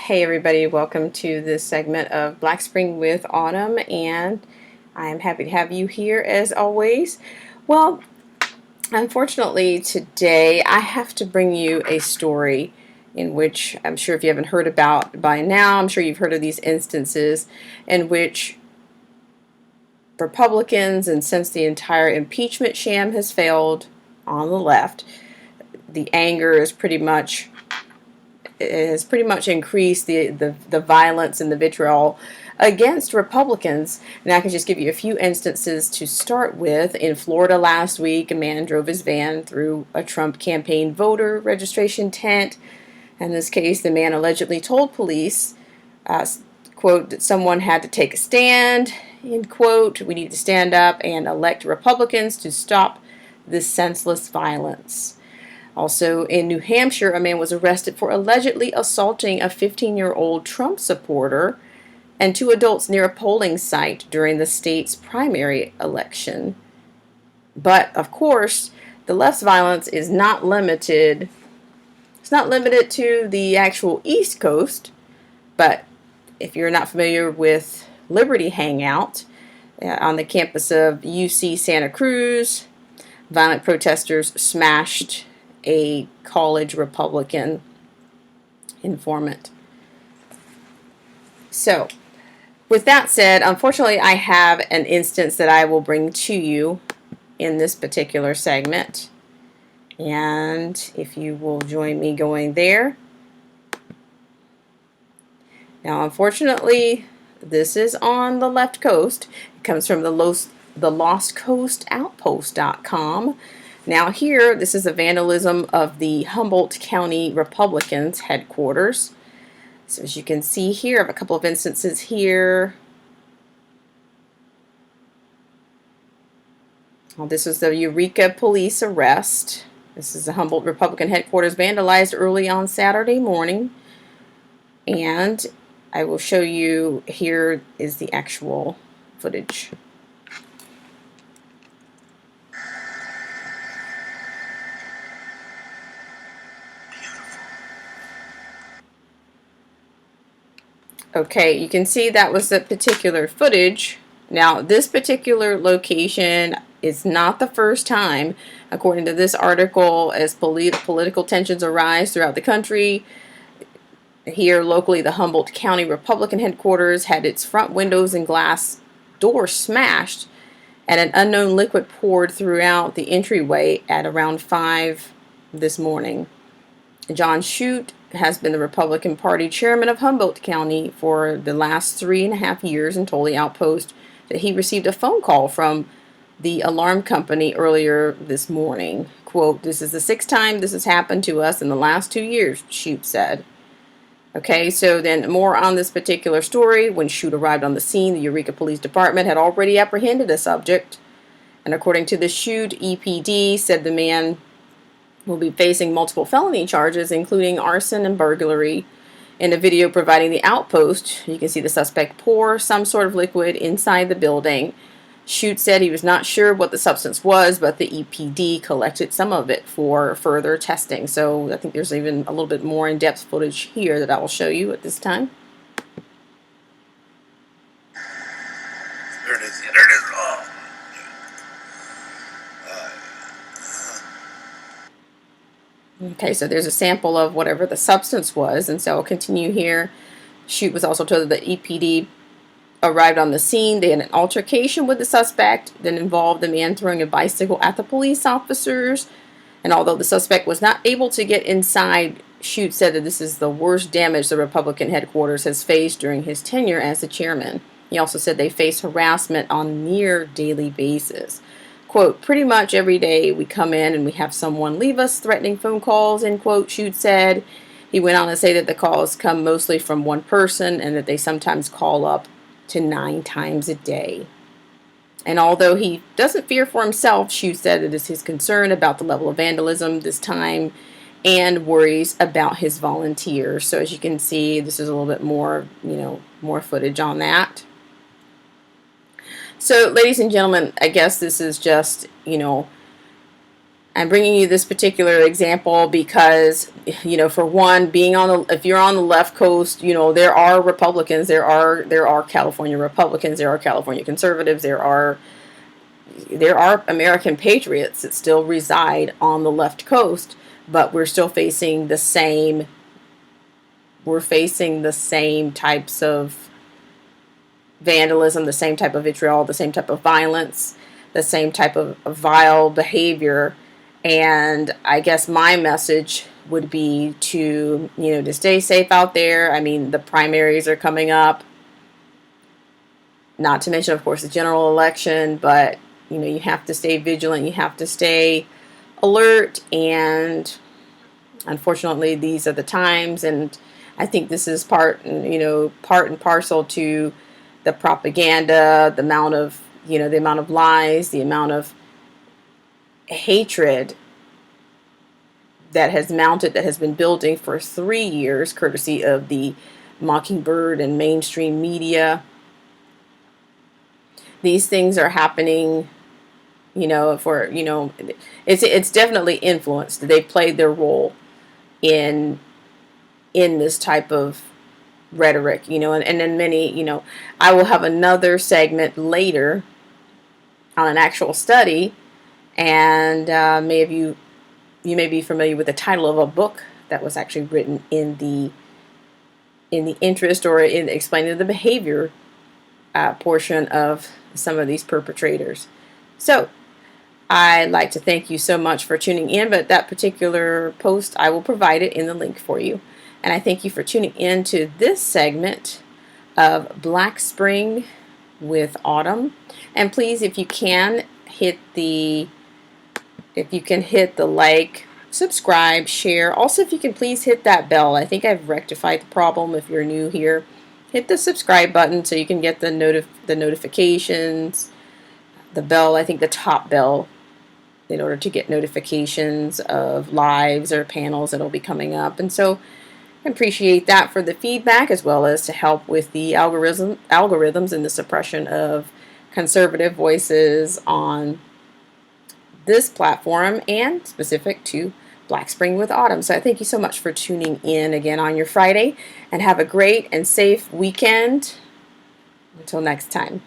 Hey everybody, welcome to this segment of Black Spring with Autumn, and I'm happy to have you here as always. Well, unfortunately today I have to bring you a story in which I'm sure if you haven't heard about by now, I'm sure you've heard of these instances in which Republicans, and since the entire impeachment sham has failed on the left, the anger is pretty much it has pretty much increased the violence and the vitriol against Republicans. And I can just give you a few instances to start with. In Florida last week, a man drove his van through a Trump campaign voter registration tent. In this case, the man allegedly told police, quote, that someone had to take a stand, end quote. We need to stand up and elect Republicans to stop this senseless violence. Also, in New Hampshire, a man was arrested for allegedly assaulting a 15-year-old Trump supporter and two adults near a polling site during the state's primary election. But, of course, the left's violence is not limited. It's not limited to the actual East Coast, but if you're not familiar with Liberty Hangout, on the campus of UC Santa Cruz, violent protesters smashed a college Republican informant. So, with that said, unfortunately, I have an instance that I will bring to you in this particular segment. And if you will join me going there. Now, unfortunately, this is on the left coast. It comes from the lostcoastoutpost.com. Now here, this is a vandalism of the Humboldt County Republicans headquarters. So as you can see here, I have a couple of instances here. Well, this is the Eureka police arrest. This is the Humboldt Republican headquarters vandalized early on Saturday morning. And I will show you, here is the actual footage. Okay, you can see that was the particular footage. Now, this particular location is not the first time, according to this article, as political tensions arise throughout the country. Here locally, the Humboldt County Republican headquarters had its front windows and glass doors smashed and an unknown liquid poured throughout the entryway at around 5 this morning. John Shute has been the Republican Party chairman of Humboldt County for the last 3.5 years and told the Outpost that he received a phone call from the alarm company earlier this morning. Quote, "This is the 6th time this has happened to us in the last 2 years," Shute said. Okay, so then more on this particular story. When Shute arrived on the scene, the Eureka Police Department had already apprehended a subject. And according to the Shute, EPD said the man will be facing multiple felony charges, including arson and burglary. In a video providing the Outpost, you can see the suspect pour some sort of liquid inside the building. Shute said he was not sure what the substance was, but the EPD collected some of it for further testing. So I think there's even a little bit more in-depth footage here that I will show you at this time. There it is. There it is. Okay, so there's a sample of whatever the substance was, and so I'll continue here. Shute was also told that the EPD arrived on the scene. They had an altercation with the suspect that involved the man throwing a bicycle at the police officers. And although the suspect was not able to get inside, Shute said that this is the worst damage the Republican headquarters has faced during his tenure as the chairman. He also said they face harassment on a near daily basis. Quote, "Pretty much every day we come in and we have someone leave us threatening phone calls," end quote, Shute said. He went on to say that the calls come mostly from one person and that they sometimes call up to 9 times a day. And although he doesn't fear for himself, Shute said it is his concern about the level of vandalism this time and worries about his volunteers. So as you can see, this is a little bit more, more footage on that. So, ladies and gentlemen, I guess this is just, I'm bringing you this particular example because, for one, if you're on the left coast, there are Republicans, there are California Republicans, there are California conservatives, there are American patriots that still reside on the left coast, but we're still facing the same types of vandalism, the same type of vitriol, the same type of violence, the same type of vile behavior. And I guess my message would be to stay safe out there. I mean, the primaries are coming up, not to mention, of course, the general election, but you have to stay vigilant, you have to stay alert, and unfortunately these are the times. And I think this is part and parcel to the propaganda, the amount of lies, the amount of hatred that has mounted, that has been building for 3 years, courtesy of the Mockingbird and mainstream media. These things are happening, it's definitely influenced. They've played their role in this type of rhetoric, and then many, I will have another segment later on an actual study, and you may be familiar with the title of a book that was actually written in the interest or in explaining the behavior portion of some of these perpetrators. So I'd like to thank you so much for tuning in, but that particular post, I will provide it in the link for you. And I thank you for tuning in to this segment of Black Spring with Autumn. And please, if you can hit the like, subscribe, share. Also, if you can please hit that bell. I think I've rectified the problem. If you're new here, hit the subscribe button so you can get the notifications. The bell, I think the top bell, in order to get notifications of lives or panels that'll be coming up. And so I appreciate that for the feedback, as well as to help with the algorithms and the suppression of conservative voices on this platform and specific to Black Spring with Autumn. So I thank you so much for tuning in again on your Friday, and have a great and safe weekend. Until next time.